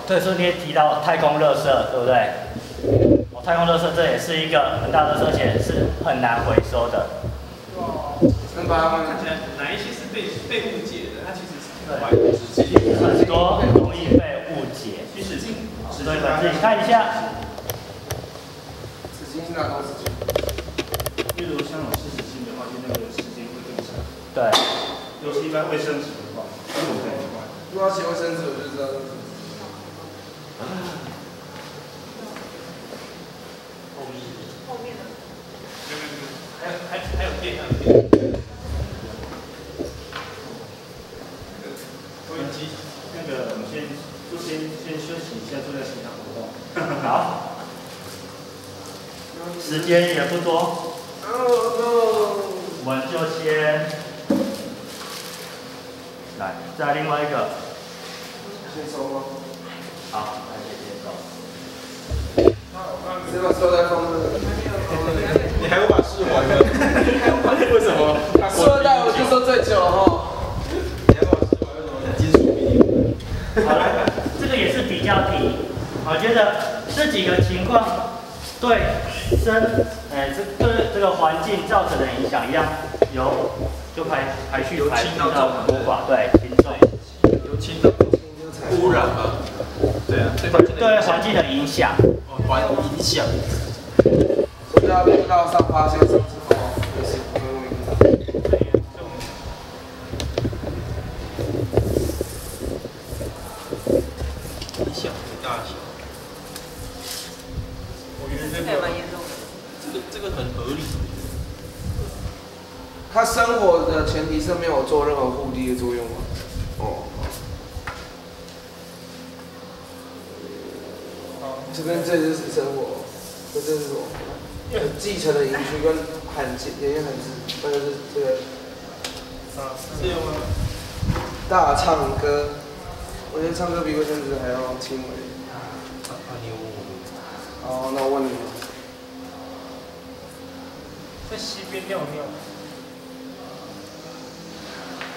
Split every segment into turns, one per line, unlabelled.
对，所以你也提到太空垃圾，对不对？太空垃圾这也是一个很大的垃圾，而且是很难回收的。
能把它们
看起来哪一些是被误解的？它其实是
很多容易被误解。
湿纸巾，
所以你们自己看一下。
纸巾是哪种纸巾？
例如像有湿纸巾的话，就那个时间会更长。
对。
尤其一般卫生纸的话，
如果要写卫生纸，我就知道。
后面的，还有电，收音机，那个我们先休息一下，做下其他活动。
好，时间也不多，我们就先来，再另外一个，
先收吗？
好，来先收。
先把塑料袋放这。
你还有把试完呢？为什么？
塑料袋我就说最久哈。
你还把试完，为什么金属比？
好了，这个也是比较题。我觉得这几个情况对这个环境造成的影响一样，就排序排序到多寡，对，轻重。
由轻到重污染吗？对啊，
对环境的影响。
环影响。
塑料布到上发现之后，也是不会影响。
影响的大小，我觉得这个蛮严重的。这个很合理。
它生活的前提是没有做任何护地的作用吗？哦。这边这就是生活，这是什么？继承的营区跟连延罕至，那个是这个。
是有吗？
大唱歌，我觉得唱歌比卫生纸还要轻微。
你问我。
哦，那我问你。
在溪边尿尿，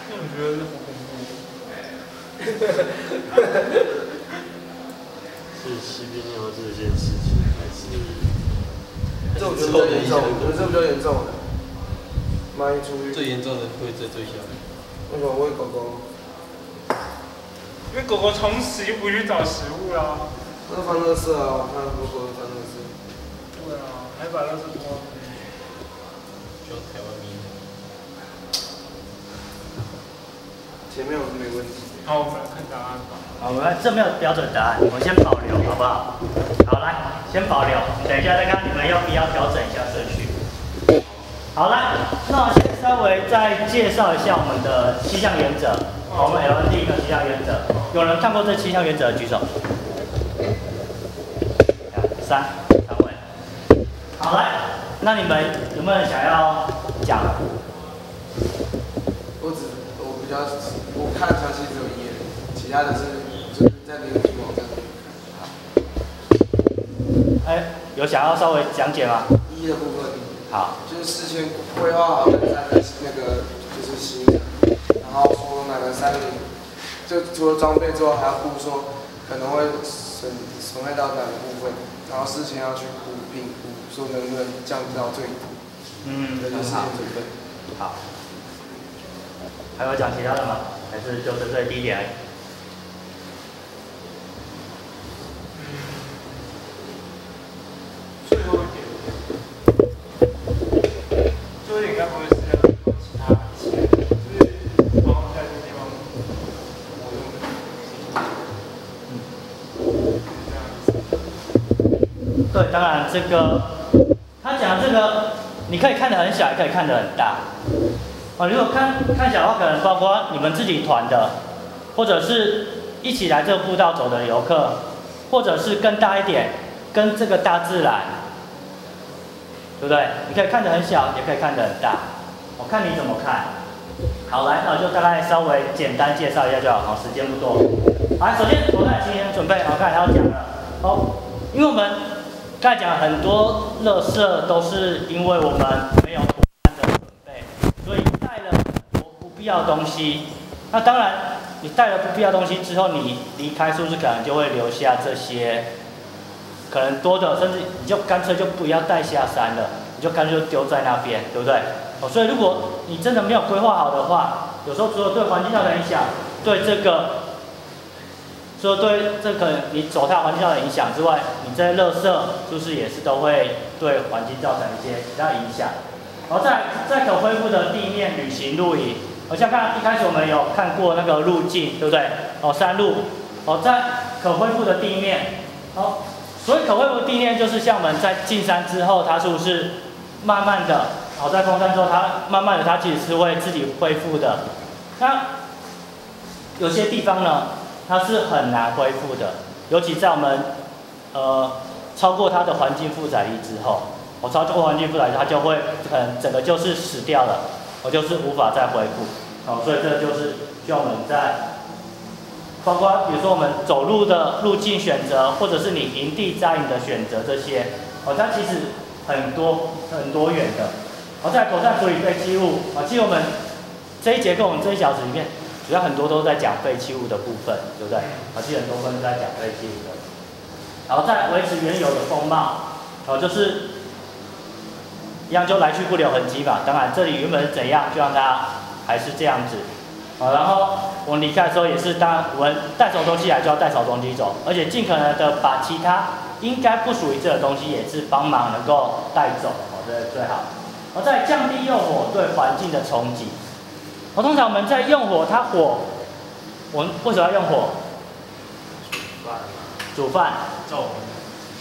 那我觉得好恐怖。
是西边尿这件事情，还是
这我觉得比较严重，我觉得这比较严重的。蚂蚁出狱。
最严重的会在最下面。
为什么喂狗狗？
因为狗狗从此就不去找食物啦。
那放垃圾啊，我看狗狗放垃圾。
对啊，还把垃圾拖。
就台湾迷。
前面我是没问题。
好，我们来看答案吧。
好，我们这没有标准答案，我们先保留，好不好？好，来，先保留，等一下再看你们要不要调整一下顺序。好，来，那我先稍微再介绍一下我们的7项原则。我们 LND 的7项原则，有人看过这7项原则的举手。3位。好，来，那你们有没有人想要讲？
我看详细只有1页，其他的就是在那个网站。
有想要稍微讲解吗
？1的部分。
好。
就是事先规划好哪3个那个就是行程，然后说哪个山林，就除了装备之外，还要估说可能会损害到哪个部分，然后事前要去评估，说能不能降低到最低。这就是事先准备。
好。还有讲其他的吗？还是就针对第1点而已？
最后一点，最后一点应该不会是要做其他就是往在这个地方活动。
对，当然这个他讲这个，你可以看得很小，也可以看得很大。如果看小的话，可能包括你们自己团的，或者是一起来这个步道走的游客，或者是更大一点，跟这个大自然，对不对？你可以看得很小，也可以看得很大，我看你怎么看。好，来，那我就大概稍微简单介绍一下就好，好，时间不多。好，首先我看今天准备，好看要讲了，因为我们刚才讲很多垃圾都是因为我们没有妥善的准备，所以带了很多不必要的东西。那当然，你带了不必要的东西之后，你离开是不是可能就会留下这些可能多的，甚至你就干脆就不要带下山了，你就干脆就丢在那边，对不对？所以如果你真的没有规划好的话，有时候除了对环境造成影响，对这个你走踏环境造成影响之外，你这些垃圾是不是也是都会对环境造成一些其他影响？然后在可恢复的地面旅行露营，好像一开始我们有看过那个路径，对不对？山路，在可恢复的地面，所以可恢复的地面就是像我们在进山之后，它是不是慢慢的，在封山之后，它慢慢的它其实是会自己恢复的。那有些地方呢，它是很难恢复的，尤其在我们超过它的环境负载力之后，超过环境负载力，它就会可能整个就是死掉了，就是无法再恢复。所以这就是需要我们在包括比如说我们走路的路径选择，或者是你营地扎营的选择这些，它其实很多元的。在妥善处理废弃物，其实我们这一节课我们这1小时里面，主要很多都在讲废弃物的部分，对不对？其实很多部分都在讲废弃物的。然后再维持原有的风貌，就是一样就来去不留痕迹嘛。当然这里原本是怎样，就让它还是这样子。然后我们离开的时候也是，当然我们带什么东西来就要带什么东西走，而且尽可能的把其他应该不属于这个东西也是帮忙能够带走，这是最好。再降低用火对环境的冲击。通常我们在用火，我们为什么要用火？煮饭、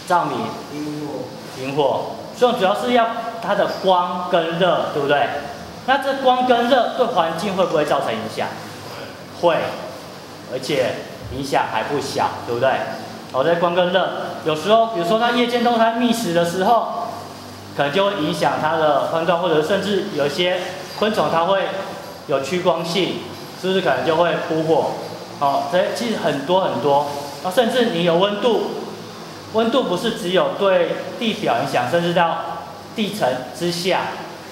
照明、引火，所以主要是要它的光跟热，对不对？那这光跟热对环境会不会造成影响？会，而且影响还不小，对不对？这光跟热，有时候比如说它夜间动态觅食的时候，可能就会影响它的phân段，或者甚至有一些昆虫它会有趋光性，是不是可能就会扑火？这其实很多，甚至你有温度不是只有对地表影响，甚至到地层之下，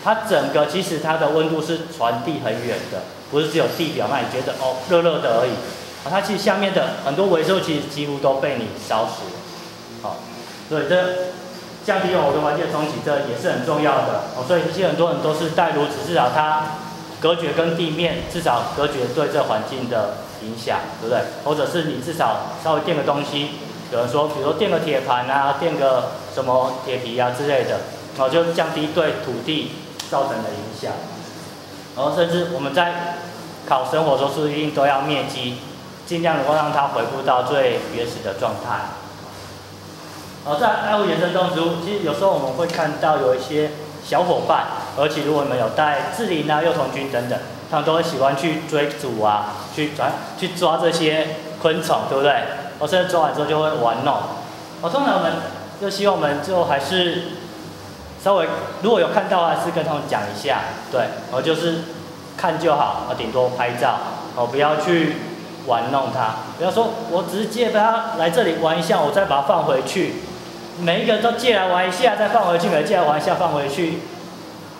它整个其实它的温度是传递很远的，不是只有地表那你觉得热热的而已，它其实下面的很多微生物其实几乎都被你烧死了，所以这降低用火对环境的冲击，这也是很重要的。所以其实很多人都是带炉子，至少它隔绝跟地面，至少隔绝对这环境的影响，对不对？或者是你至少稍微垫个东西，有人说，比如说垫个铁盘啊，垫个什么铁皮啊之类的，就降低对土地造成的影响。然后甚至我们在烤生火的时候，是不是一定都要灭迹，尽量能够让它恢复到最原始的状态。在爱护野生动植物，其实有时候我们会看到有一些小伙伴，而且如果我们有带稚鳞啊、幼虫菌等等，他们都会喜欢去追逐啊，去抓这些昆虫，对不对？甚至抓完之后就会玩弄。通常我们就希望我们就还是稍微如果有看到，还是跟他们讲一下，对，就是看就好，顶多拍照，不要去玩弄它。不要说我只是借它来这里玩一下，我再把它放回去。每一个都借来玩一下，再放回去；每个借来玩一下，放回去。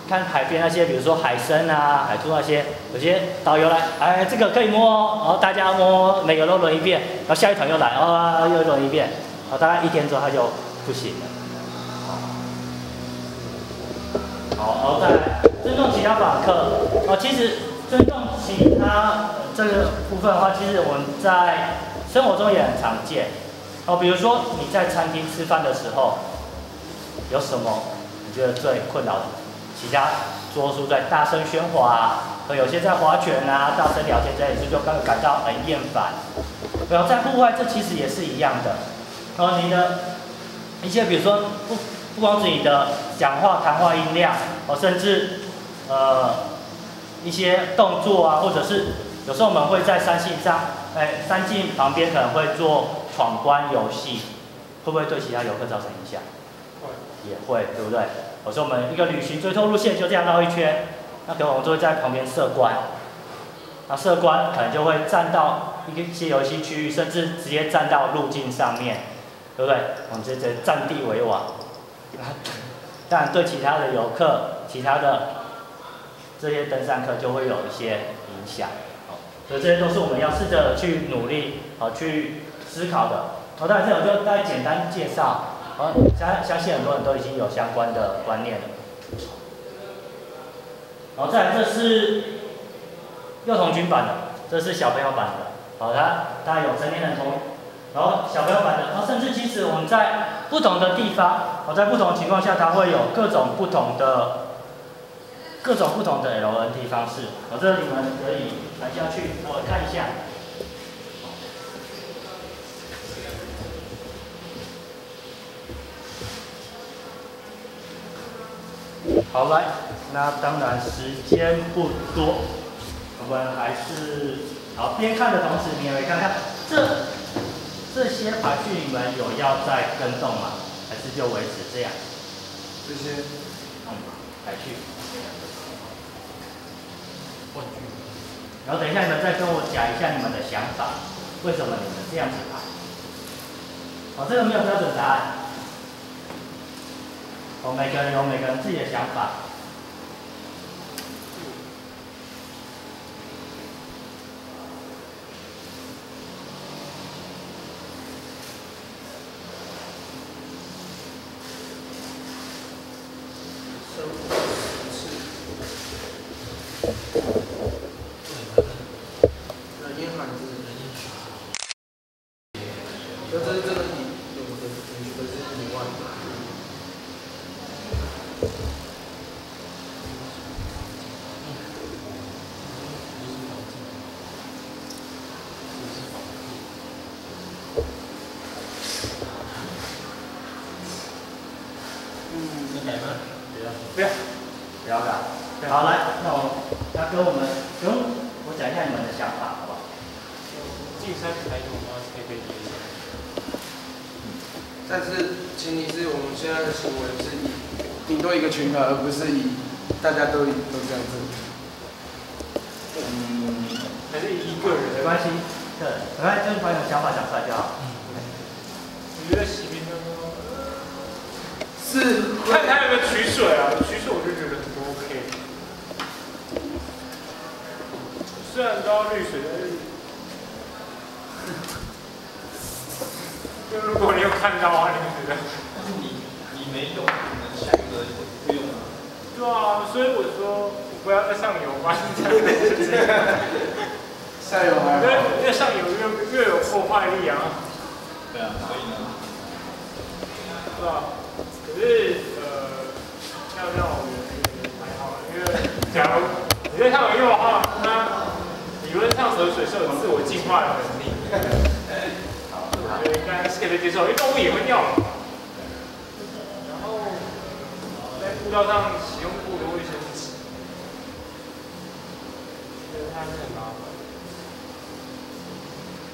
看海边那些，比如说海参啊、海兔那些，有些导游来，这个可以摸哦，然后大家摸，每个都轮一遍，然后下一团又来，又轮一遍，大概1天之后它就不行了。然后再来尊重其他访客。其实尊重其他这个部分的话，其实我们在生活中也很常见。比如说你在餐厅吃饭的时候，有什么你觉得最困扰的？其他桌数在大声喧哗啊，和有些在划拳啊、大声聊天在，你就感到很厌烦。然后在户外，这其实也是一样的。你的一些比如说不光是你的讲话、谈话音量，甚至一些动作啊，或者是有时候我们会在山径旁边可能会做闯关游戏，会不会对其他游客造成影响？也会，对不对？有时候我们一个旅行追踪路线就这样绕一圈，那可能我们就会在旁边设关，那设关可能就会站到一些游戏区域，甚至直接站到路径上面，对不对？我们直接占地为王。当然，对其他的游客、其他的这些登山客就会有一些影响。所以这些都是我们要试着去努力、去思考的。当然，这我就大概简单介绍。相信很多人都已经有相关的观念了。然后再来，这是幼童军版的，这是小朋友版的。好，它有成年人同，然后小朋友版的，然后甚至其实我们在不同的地方，在不同的情况下，它会有各种不同的 LNT 方式。这你们可以传下去，我看一下。好，来，那当然时间不多，我们还是好边看的同时，你也会看看这些排序，你们有要再跟动吗？还是就维持这样？
这些
排序。然后等一下你们再跟我讲一下你们的想法，为什么你们这样子排？好，这个没有标准答案。每个人有每个人自己的想法。
这是真的有的，可是以外。
不要的。好，来，那跟我们我讲一下你们的想法，好不好？
进山才有吗？才可以接受。
但是前提是我们现在的行为是以顶多一个群团，而不是以大家都这样子。
还是一个人
没关系，对，没关系，就是把你的想法讲出来就好。
我觉得洗冰当中
是
看他有没有取水啊，取水我就觉得很不 OK。虽然都要滤水，但是。就如果你有看到的话，你会觉得。但是你没有，你们下一个不用啊。对啊，所以我说我不要再上游吧，
下游还好。
因为上游越有破坏力啊。对啊，所以呢。对啊，可是像这样我觉得还好，因为假如你在上游用的话，它理论上河水是有自我净化的能力。我觉得应该是可以接受，因为动物也会尿。然后在步道上使用过的卫生纸，觉得它是很麻烦。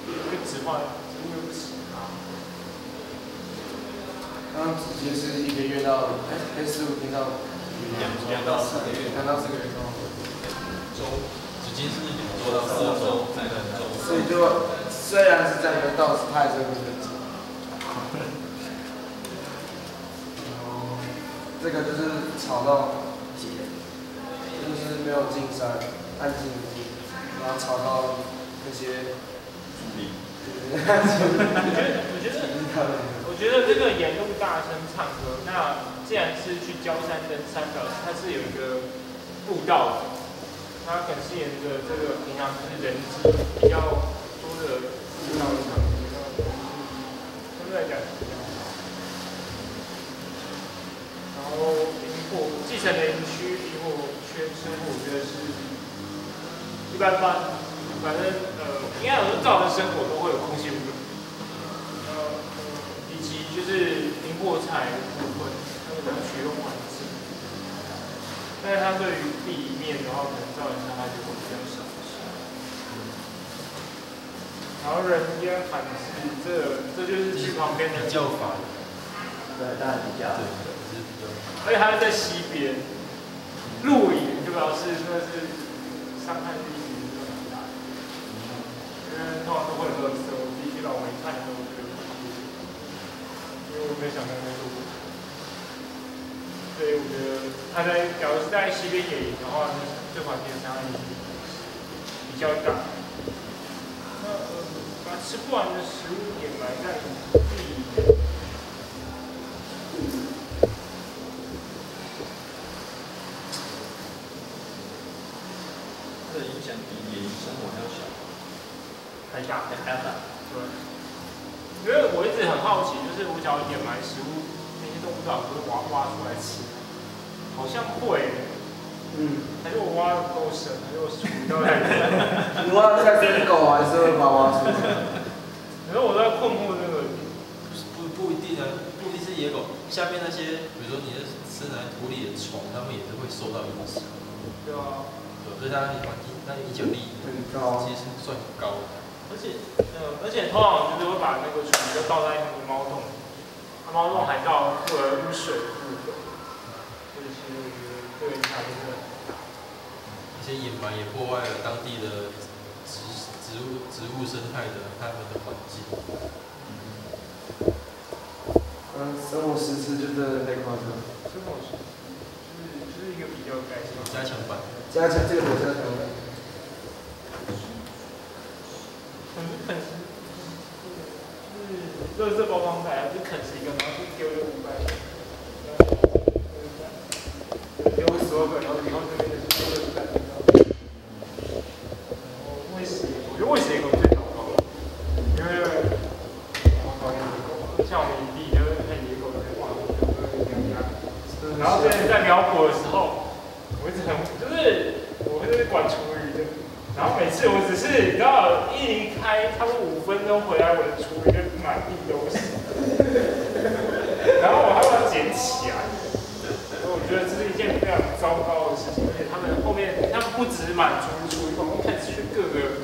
因为植物又不行啊。
刚刚直接是1个月到15天到2到4个月，2到4个月周，
纸巾是2周到4周，
所以就虽然是这样的道士，他还是会分级。这个就是吵到结，就是没有进山，安静的进，然后吵到那些助理。
我觉得这个沿路大声唱歌，那既然是去郊山登山表示它是有一个步道的，它可能是沿着这个平常就是人机比较多的步道上，相对来讲比较好。然后继承的营区萤火圈生活，我觉得是一般般，反正应该有人造的生活都会有空气污染。以及就是萤火柴的部分，它可能取用环境，但是它对于地面的话，可能造成伤害就会比较少一些。然后人烟罕至，这就是去旁边的
比较烦。
对，当然比较。
而且还是在西边，露营就表示那是伤害地形就很大，因为通常都会有垃圾，我第一天到晚一看都觉得。因为我没想到那个。所以我觉得，它假如是在西边野营的话，这环境相对比较大。那把吃不完的食物掩埋在地里面。
这影响比野营生活还要小，
还大，
还要大。
对。因为我一直很好奇，就是我只要掩埋食物，那些动物到底会挖出来吃？好像会。还是我挖的不够深，还是我处理到太深？
你挖的太深，狗还是会把它挖出来。
可是我在困惑这个，
不一定啊，不一定是野狗，下面那些，比如说你的生在土里的虫，它们也是会受到影响。
对啊。
所以它环境那影响力
很高，
其实算很高。
而且通常就是会把那个水就倒在那个猫洞，猫洞还到负责污水的部分，所以其实我觉得这个影响力是很大。
一些掩埋也破坏了当地的植物生态的它们的环境。
生活实质就真的太夸张。
生活实就是一个比较改进
加强版。
加强这个有加强版。
啃食，就是垃圾包装袋，就啃食一个，然后就丢了500，丢10多个，然后以后这边就是丢垃圾袋。然后喂食，我觉得喂食野狗最糟糕了，因为我讨厌野狗，像我们营地就是看野狗在哇，然后之前在苗圃的时候，我一直就是我就是管厨余的。然后每次我只是你知道一离开差不多5分钟回来，我的厨余就满地都是，然后我还把它捡起来，所以我觉得这是一件非常糟糕的事情。而且他们不只满足厨余，他们开始去各个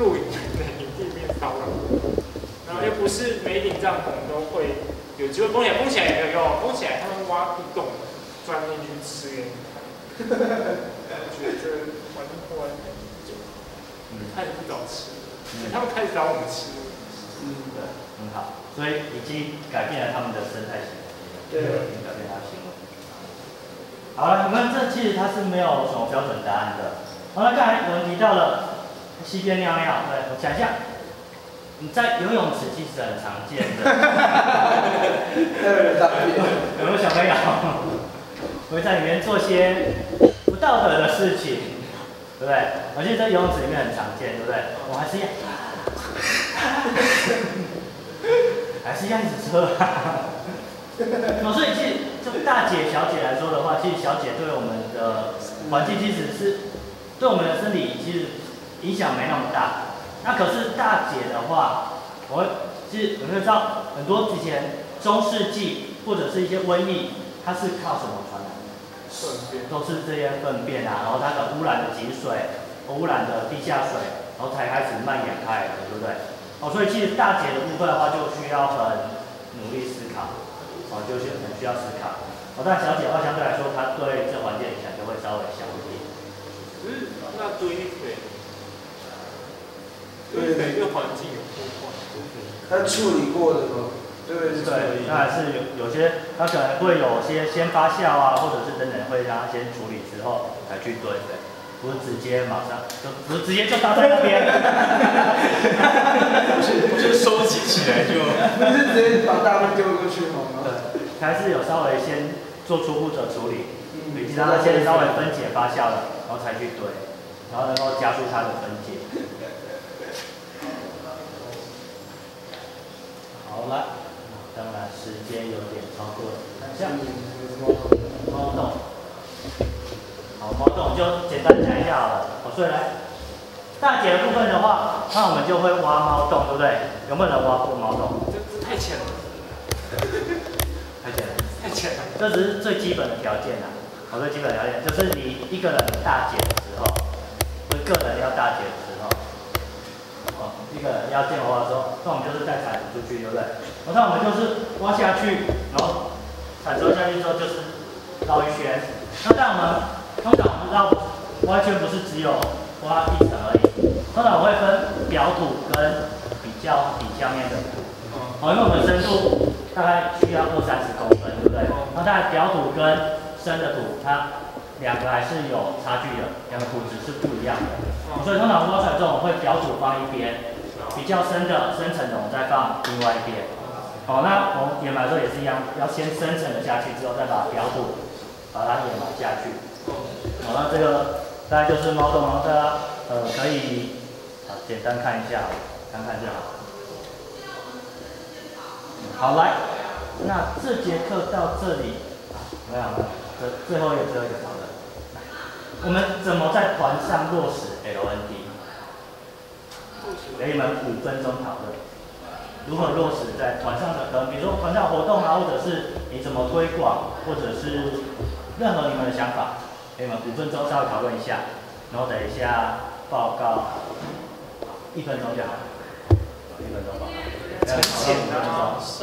露营的营地面骚扰，然后又不是每顶帐篷都会有机会封起来，封起来也没有用，封起来他们挖地洞钻进去吃给你看，我觉得这完全破坏。开始不找吃，他们开始找我们吃。
对，很好，所以已经改变了他们的生态行为。对，已经改变他的行为。好了，你们这其实它是没有什么标准答案的。好了，刚才我们提到了溪边尿尿，对，我讲一下，你在游泳池其实很常见的。有没有小朋友会在里面做些不道德的事情？对不对？我记得在游泳池里面很常见，对不对？我还是要，还是要一直车啊。所以其实就大姐小姐来说的话，其实小姐对我们的环境其实是对我们的身体其实影响没那么大。那可是大姐的话，其实你会知道很多以前中世纪或者是一些瘟疫，它是靠什么传染？都是这些粪便啊，然后它的污染的井水、污染的地下水，然后才开始蔓延开来的，对不对？所以其实大姐的部分的话，就需要很努力思考，就是很需要思考。但小姐的话，相对来说，她对这环境影响就会稍微小一点。
可是那堆肥对环境有破坏，
它处理过的吗？对，
那还是有些，它可能会有些先发酵啊，或者是等等会让它先处理之后才去堆肥，不是直接马上不是直接就搭在那边，
不是收集起来就，
不是直接把大便丢过去吗？
对，还是有稍微先做初步的处理，以及让它先稍微分解发酵了，然后才去堆，然后能够加速它的分解。好了。当然，时间有点超过了，看一下。猫洞，好，猫洞就简单讲一下好了。所以来，大姐的部分的话，那我们就会挖猫洞，对不对？有没有人挖过猫洞？
这太浅了，
太浅了，
太浅了。
这只是最基本的条件啦。最基本的条件就是你一个人大姐的时候，就个人要大姐的时候，一个人要建模的时候，那我们就是带铲子出去，对不对？那我们就是挖下去，然后铲收下去之后就是绕一圈。那但我们通常我们绕挖一圈不是只有挖一层而已，通常我会分表土跟比较底下面的土。因为我们深度大概需要20-30公分，对不对？然后大概表土跟深的土，它两个还是有差距的，两个土质是不一样的。所以通常挖出来这种会表土放一边，比较深的深层的我们再放另外一边。好，那我们掩埋的时候也是一样，要先深层的下去之后，再把表土把它掩埋下去。好，那这个大概就是猫洞，然后大家可以简单看一下，看看就好。好，来，那这节课到这里，没有，最后一个好了。我们怎么在团上落实 LND？ 给你们5分钟讨论，如何落实在团上的比如说团上活动啊，或者是你怎么推广，或者是任何你们的想法，给你们5分钟稍微讨论一下，然后等一下报告1分钟就好，1分钟报告，要讨论5分钟。